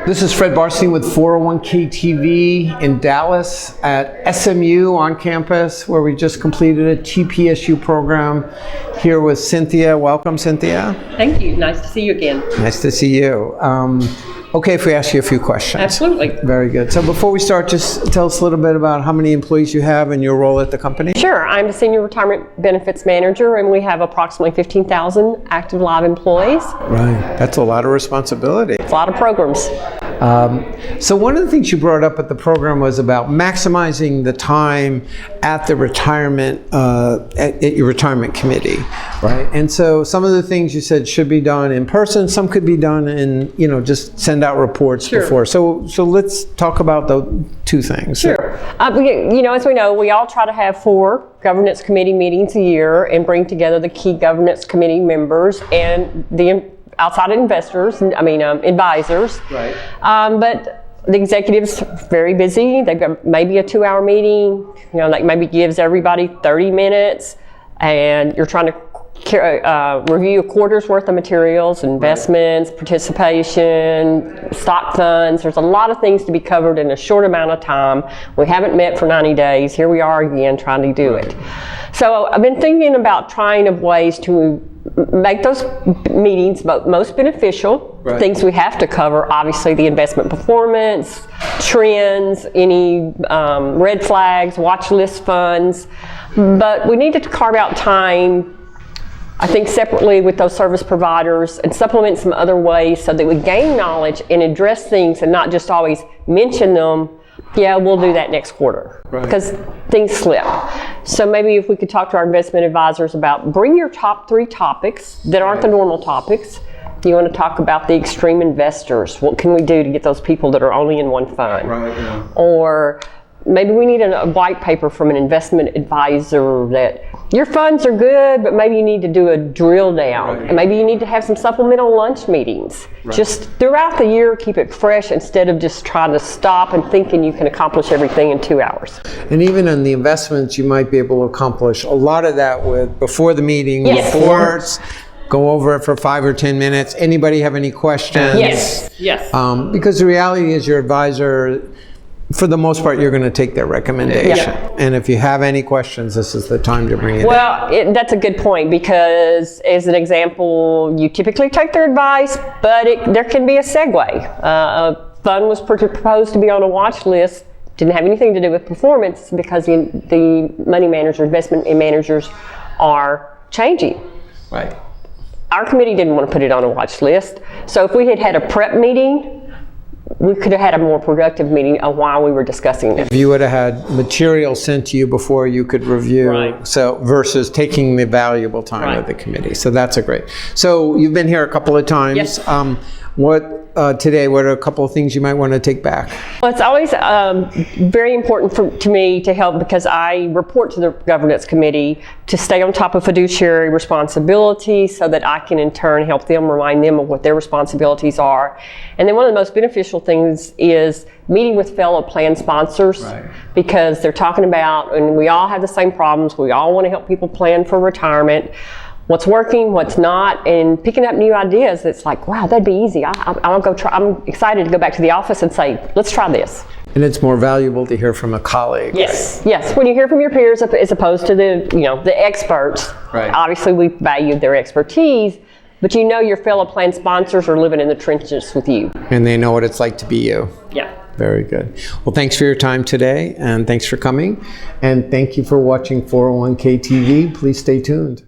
This is Fred Barstein with 401k TV in Dallas at SMU on campus, where we just completed a TPSU program here with Cynthia. Welcome, Cynthia. Thank you. Nice to see you again. Nice to see you. Okay, if we ask you a few questions. Absolutely. Very good. So before we start, just tell us a little bit about how many employees you have and your role at the company. Sure. I'm the Senior Retirement Benefits Manager, and we have approximately 15,000 active live employees. Right. That's a lot of responsibility. It's a lot of programs. So one of the things you brought up at the program was about maximizing the time at the retirement, at your retirement committee, right? And so some of the things you said should be done in person, some could be done in, just send out reports before. So let's talk about the two things. Sure. As we know, we all try to have 4 governance committee meetings a year and bring together the key governance committee members and the outside investors, advisors. Right. But the executive's very busy. They've got maybe a 2-hour meeting, maybe gives everybody 30 minutes, and you're trying to review a quarter's worth of materials, investments, participation, stock funds. There's a lot of things to be covered in a short amount of time. We haven't met for 90 days. Here we are again trying to do it. So I've been thinking about trying of ways to make those meetings most beneficial. Right. Things we have to cover, obviously the investment performance, trends, any red flags, watch list funds. But we need to carve out time, I think, separately with those service providers and supplement some other ways so that we gain knowledge and address things and not just always mention them. Yeah, we'll do that next quarter, because things slip. So maybe if we could talk to our investment advisors about bring your top 3 topics that aren't the normal topics. You want to talk about the extreme investors. What can we do to get those people that are only in one fund? Right, yeah. Or maybe we need a white paper from an investment advisor that your funds are good, but maybe you need to do a drill down. Right. And maybe you need to have some supplemental lunch meetings. Right. Just throughout the year, keep it fresh instead of just trying to stop and thinking you can accomplish everything in 2 hours. And even in the investments, you might be able to accomplish a lot of that before the meeting, reports, go over it for 5 or 10 minutes. Anybody have any questions? Yes. Because the reality is your advisor, for the most part, you're going to take their recommendation. Yeah. And if you have any questions, this is the time to bring it in. Well, that's a good point, because as an example, you typically take their advice, but there can be a segue. A fund was proposed to be on a watch list, didn't have anything to do with performance, because the money manager, investment managers are changing. Right. Our committee didn't want to put it on a watch list. So if we had had a prep meeting, we could have had a more productive meeting while we were discussing this. If you would have had material sent to you before you could review, so versus taking the valuable time of the committee. So that's a great. So you've been here a couple of times. Yes. Today, what are a couple of things you might want to take back? Well, it's always very important to me to help, because I report to the governance committee to stay on top of fiduciary responsibility so that I can in turn help them, remind them of what their responsibilities are. And then one of the most beneficial things is meeting with fellow plan sponsors, because they're talking about, and we all have the same problems, we all want to help people plan for retirement. What's working, what's not, and picking up new ideas. It's like, wow, that'd be easy. I'll go try. I'm excited to go back to the office and say, let's try this. And it's more valuable to hear from a colleague. Yes. When you hear from your peers as opposed to the experts. Right. Obviously, we value their expertise, but your fellow plan sponsors are living in the trenches with you. And they know what it's like to be you. Yeah. Very good. Well, thanks for your time today, and thanks for coming. And thank you for watching 401k TV. Please stay tuned.